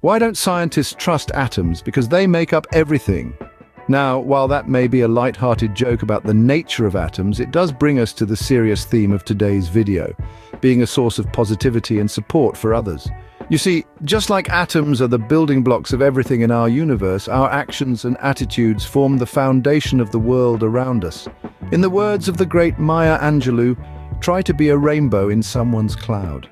Why don't scientists trust atoms? Because they make up everything. Now, while that may be a light-hearted joke about the nature of atoms, it does bring us to the serious theme of today's video, being a source of positivity and support for others. You see, just like atoms are the building blocks of everything in our universe, our actions and attitudes form the foundation of the world around us. In the words of the great Maya Angelou, try to be a rainbow in someone's cloud.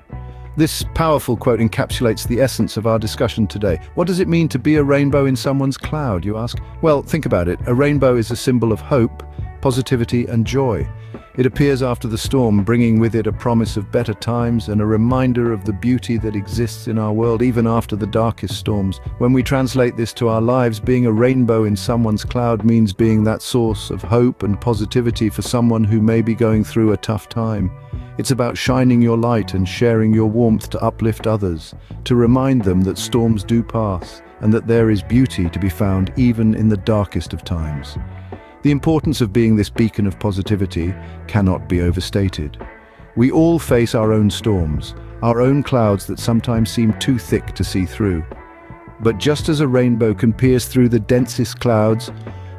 This powerful quote encapsulates the essence of our discussion today. What does it mean to be a rainbow in someone's cloud, you ask? Well, think about it. A rainbow is a symbol of hope, positivity, and joy. It appears after the storm, bringing with it a promise of better times and a reminder of the beauty that exists in our world even after the darkest storms. When we translate this to our lives, being a rainbow in someone's cloud means being that source of hope and positivity for someone who may be going through a tough time. It's about shining your light and sharing your warmth to uplift others, to remind them that storms do pass and that there is beauty to be found even in the darkest of times. The importance of being this beacon of positivity cannot be overstated. We all face our own storms, our own clouds that sometimes seem too thick to see through. But just as a rainbow can pierce through the densest clouds,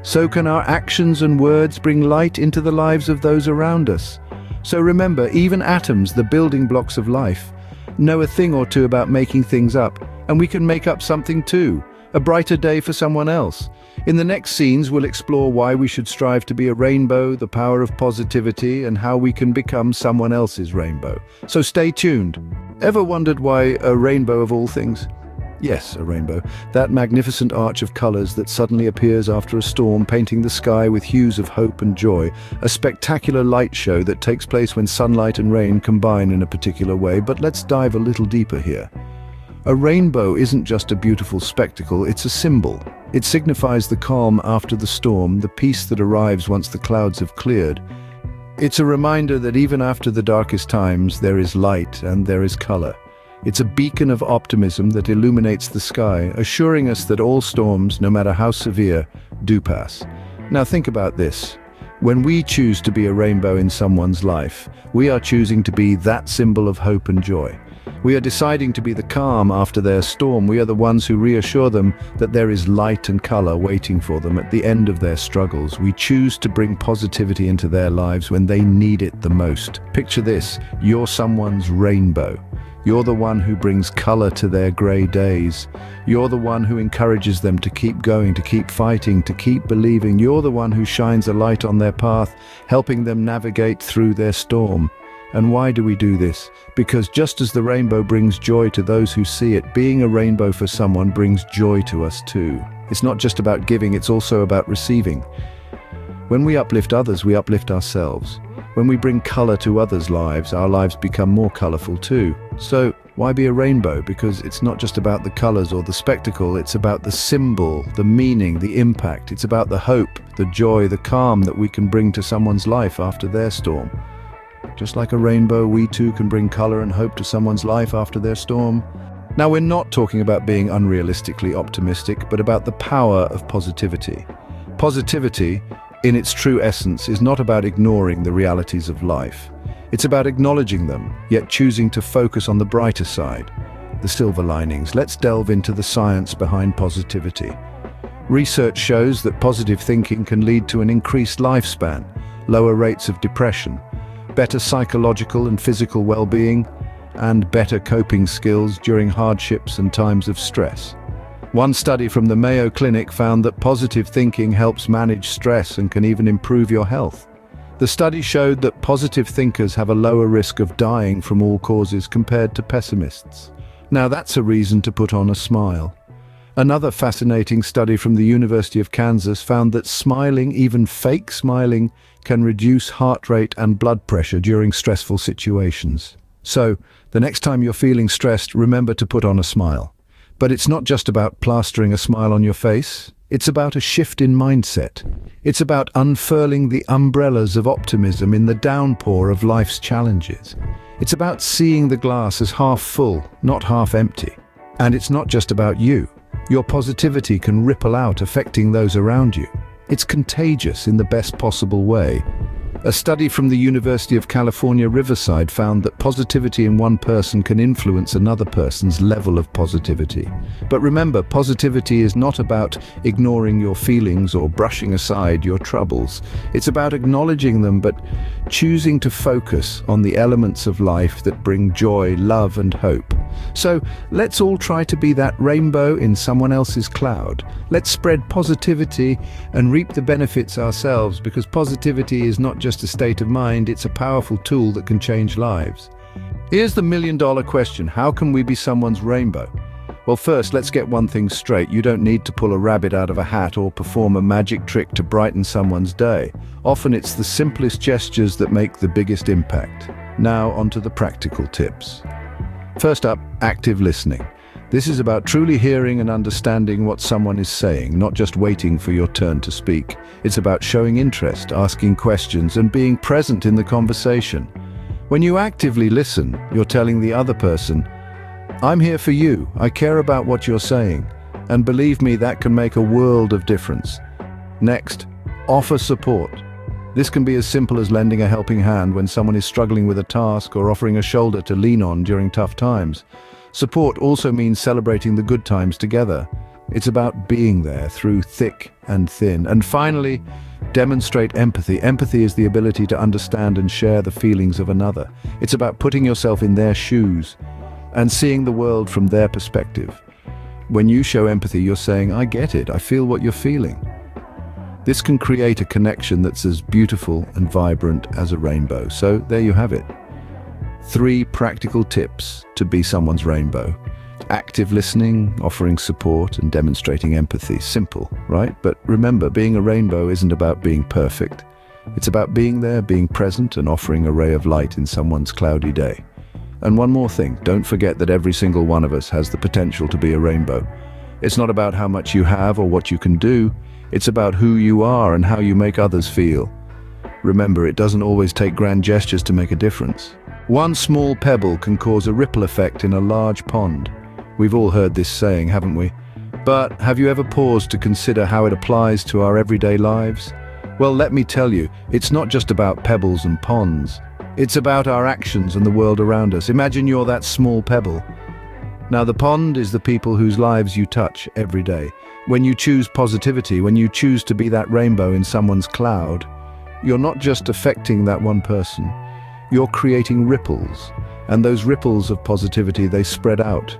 so can our actions and words bring light into the lives of those around us. So remember, even atoms, the building blocks of life, know a thing or two about making things up, and we can make up something too, a brighter day for someone else. In the next scenes, we'll explore why we should strive to be a rainbow, the power of positivity, and how we can become someone else's rainbow. So stay tuned. Ever wondered why a rainbow of all things? Yes, a rainbow. That magnificent arch of colors that suddenly appears after a storm, painting the sky with hues of hope and joy. A spectacular light show that takes place when sunlight and rain combine in a particular way. But let's dive a little deeper here. A rainbow isn't just a beautiful spectacle, it's a symbol. It signifies the calm after the storm, the peace that arrives once the clouds have cleared. It's a reminder that even after the darkest times, there is light and there is color. It's a beacon of optimism that illuminates the sky, assuring us that all storms, no matter how severe, do pass. Now think about this. When we choose to be a rainbow in someone's life, we are choosing to be that symbol of hope and joy. We are deciding to be the calm after their storm. We are the ones who reassure them that there is light and color waiting for them at the end of their struggles. We choose to bring positivity into their lives when they need it the most. Picture this, you're someone's rainbow. You're the one who brings color to their gray days. You're the one who encourages them to keep going, to keep fighting, to keep believing. You're the one who shines a light on their path, helping them navigate through their storm. And why do we do this? Because just as the rainbow brings joy to those who see it, being a rainbow for someone brings joy to us too. It's not just about giving, it's also about receiving. When we uplift others, we uplift ourselves. When we bring color to others' lives, our lives become more colorful too. So why be a rainbow? Because it's not just about the colors or the spectacle, it's about the symbol, the meaning, the impact. It's about the hope, the joy, the calm that we can bring to someone's life after their storm. Just like a rainbow, we too can bring color and hope to someone's life after their storm. Now, we're not talking about being unrealistically optimistic, but about the power of positivity. Positivity, in its true essence, is not about ignoring the realities of life. It's about acknowledging them, yet choosing to focus on the brighter side, the silver linings. Let's delve into the science behind positivity. Research shows that positive thinking can lead to an increased lifespan, lower rates of depression, better psychological and physical well-being, and better coping skills during hardships and times of stress. One study from the Mayo Clinic found that positive thinking helps manage stress and can even improve your health. The study showed that positive thinkers have a lower risk of dying from all causes compared to pessimists. Now that's a reason to put on a smile. Another fascinating study from the University of Kansas found that smiling, even fake smiling, can reduce heart rate and blood pressure during stressful situations. So, the next time you're feeling stressed, remember to put on a smile. But it's not just about plastering a smile on your face. It's about a shift in mindset. It's about unfurling the umbrellas of optimism in the downpour of life's challenges. It's about seeing the glass as half full, not half empty. And it's not just about you. Your positivity can ripple out, affecting those around you. It's contagious in the best possible way. A study from the University of California, Riverside found that positivity in one person can influence another person's level of positivity. But remember, positivity is not about ignoring your feelings or brushing aside your troubles. It's about acknowledging them, but choosing to focus on the elements of life that bring joy, love, and hope. So let's all try to be that rainbow in someone else's cloud. Let's spread positivity and reap the benefits ourselves, because positivity is not just a state of mind, it's a powerful tool that can change lives. Here's the million-dollar question: how can we be someone's rainbow? Well, first, let's get one thing straight. You don't need to pull a rabbit out of a hat or perform a magic trick to brighten someone's day. Often it's the simplest gestures that make the biggest impact. Now, onto the practical tips. First up, active listening. This is about truly hearing and understanding what someone is saying, not just waiting for your turn to speak. It's about showing interest, asking questions, and being present in the conversation. When you actively listen, you're telling the other person, "I'm here for you, I care about what you're saying." And believe me, that can make a world of difference. Next, offer support. This can be as simple as lending a helping hand when someone is struggling with a task, or offering a shoulder to lean on during tough times. Support also means celebrating the good times together. It's about being there through thick and thin. And finally, demonstrate empathy. Empathy is the ability to understand and share the feelings of another. It's about putting yourself in their shoes and seeing the world from their perspective. When you show empathy, you're saying, "I get it, I feel what you're feeling." This can create a connection that's as beautiful and vibrant as a rainbow. So there you have it. 3 practical tips to be someone's rainbow. Active listening, offering support, and demonstrating empathy. Simple, right? But remember, being a rainbow isn't about being perfect. It's about being there, being present, and offering a ray of light in someone's cloudy day. And one more thing, don't forget that every single one of us has the potential to be a rainbow. It's not about how much you have or what you can do. It's about who you are and how you make others feel. Remember, it doesn't always take grand gestures to make a difference. One small pebble can cause a ripple effect in a large pond. We've all heard this saying, haven't we? But have you ever paused to consider how it applies to our everyday lives? Well, let me tell you, it's not just about pebbles and ponds. It's about our actions and the world around us. Imagine you're that small pebble. Now, the pond is the people whose lives you touch every day. When you choose positivity, when you choose to be that rainbow in someone's cloud, you're not just affecting that one person. You're creating ripples, and those ripples of positivity, they spread out,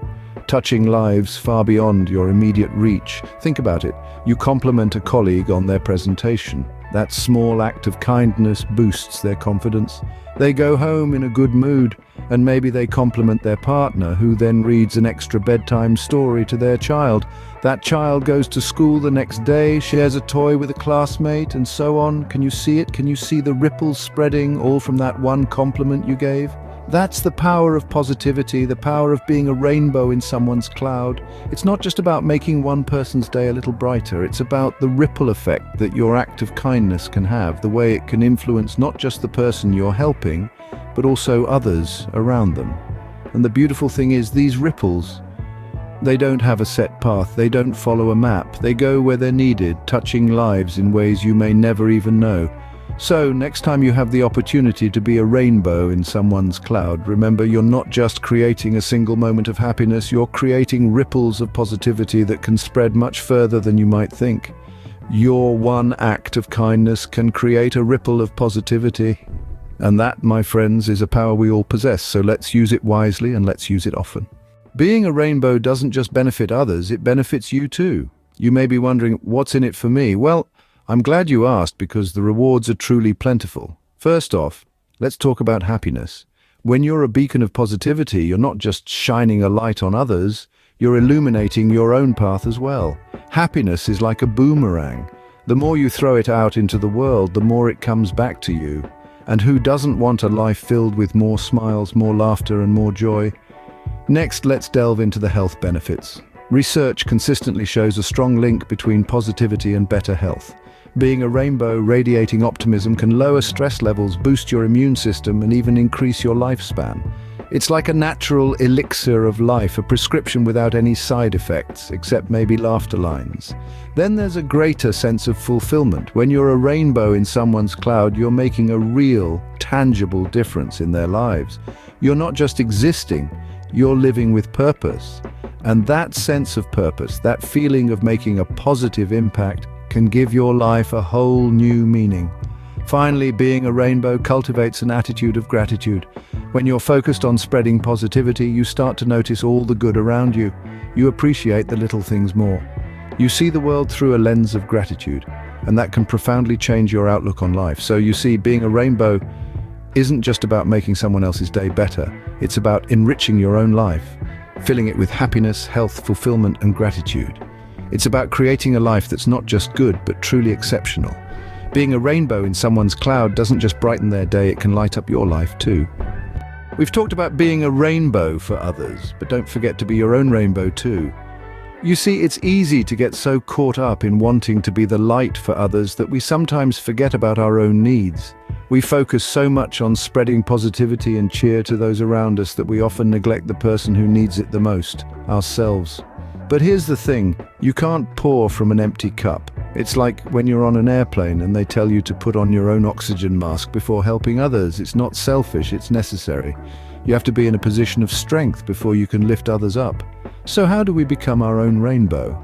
touching lives far beyond your immediate reach. Think about it. You compliment a colleague on their presentation. That small act of kindness boosts their confidence. They go home in a good mood, and maybe they compliment their partner, who then reads an extra bedtime story to their child. That child goes to school the next day, shares a toy with a classmate, and so on. Can you see it? Can you see the ripples spreading, all from that one compliment you gave? That's the power of positivity, the power of being a rainbow in someone's cloud. It's not just about making one person's day a little brighter, it's about the ripple effect that your act of kindness can have, the way it can influence not just the person you're helping, but also others around them. And the beautiful thing is, these ripples, they don't have a set path, they don't follow a map, they go where they're needed, touching lives in ways you may never even know. So, next time you have the opportunity to be a rainbow in someone's cloud, remember, you're not just creating a single moment of happiness, you're creating ripples of positivity that can spread much further than you might think. Your one act of kindness can create a ripple of positivity. And that, my friends, is a power we all possess, so let's use it wisely and let's use it often. Being a rainbow doesn't just benefit others, it benefits you too. You may be wondering, what's in it for me? Well, I'm glad you asked, because the rewards are truly plentiful. First off, let's talk about happiness. When you're a beacon of positivity, you're not just shining a light on others, you're illuminating your own path as well. Happiness is like a boomerang. The more you throw it out into the world, the more it comes back to you. And who doesn't want a life filled with more smiles, more laughter, and more joy? Next, let's delve into the health benefits. Research consistently shows a strong link between positivity and better health. Being a rainbow radiating optimism can lower stress levels, boost your immune system, and even increase your lifespan. It's like a natural elixir of life, a prescription without any side effects, except maybe laughter lines. Then there's a greater sense of fulfillment. When you're a rainbow in someone's cloud, you're making a real, tangible difference in their lives. You're not just existing, you're living with purpose. And that sense of purpose, that feeling of making a positive impact, can give your life a whole new meaning. Finally, being a rainbow cultivates an attitude of gratitude. When you're focused on spreading positivity, you start to notice all the good around you. You appreciate the little things more. You see the world through a lens of gratitude, and that can profoundly change your outlook on life. So you see, being a rainbow isn't just about making someone else's day better. It's about enriching your own life, filling it with happiness, health, fulfillment, and gratitude. It's about creating a life that's not just good, but truly exceptional. Being a rainbow in someone's cloud doesn't just brighten their day, it can light up your life too. We've talked about being a rainbow for others, but don't forget to be your own rainbow too. You see, it's easy to get so caught up in wanting to be the light for others that we sometimes forget about our own needs. We focus so much on spreading positivity and cheer to those around us that we often neglect the person who needs it the most, ourselves. But here's the thing, you can't pour from an empty cup. It's like when you're on an airplane and they tell you to put on your own oxygen mask before helping others. It's not selfish, it's necessary. You have to be in a position of strength before you can lift others up. So how do we become our own rainbow?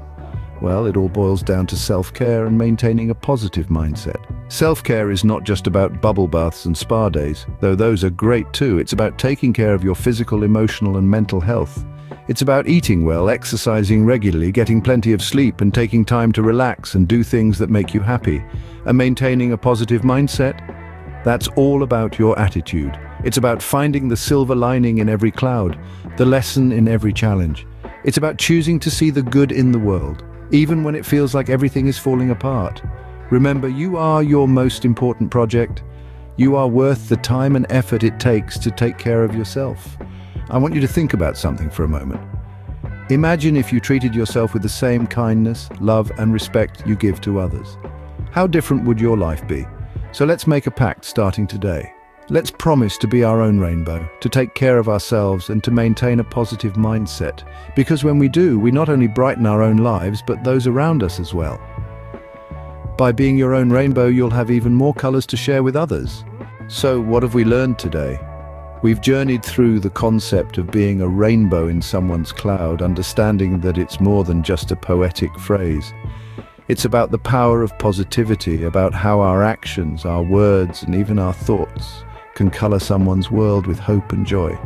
Well, it all boils down to self-care and maintaining a positive mindset. Self-care is not just about bubble baths and spa days, though those are great too. It's about taking care of your physical, emotional, and mental health. It's about eating well, exercising regularly, getting plenty of sleep, and taking time to relax and do things that make you happy. And maintaining a positive mindset? That's all about your attitude. It's about finding the silver lining in every cloud, the lesson in every challenge. It's about choosing to see the good in the world, even when it feels like everything is falling apart. Remember, you are your most important project. You are worth the time and effort it takes to take care of yourself. I want you to think about something for a moment. Imagine if you treated yourself with the same kindness, love, and respect you give to others. How different would your life be? So let's make a pact starting today. Let's promise to be our own rainbow, to take care of ourselves and to maintain a positive mindset. Because when we do, we not only brighten our own lives, but those around us as well. By being your own rainbow, you'll have even more colors to share with others. So what have we learned today? We've journeyed through the concept of being a rainbow in someone's cloud, understanding that it's more than just a poetic phrase. It's about the power of positivity, about how our actions, our words, and even our thoughts can color someone's world with hope and joy.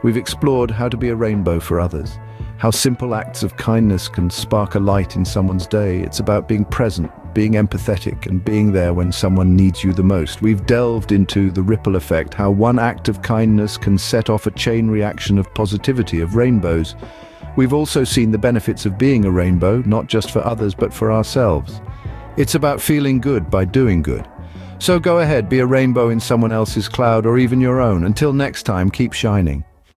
We've explored how to be a rainbow for others, how simple acts of kindness can spark a light in someone's day. It's about being present, being empathetic, and being there when someone needs you the most. We've delved into the ripple effect, how one act of kindness can set off a chain reaction of positivity, of rainbows. We've also seen the benefits of being a rainbow, not just for others, but for ourselves. It's about feeling good by doing good. So go ahead, be a rainbow in someone else's cloud or even your own. Until next time, keep shining.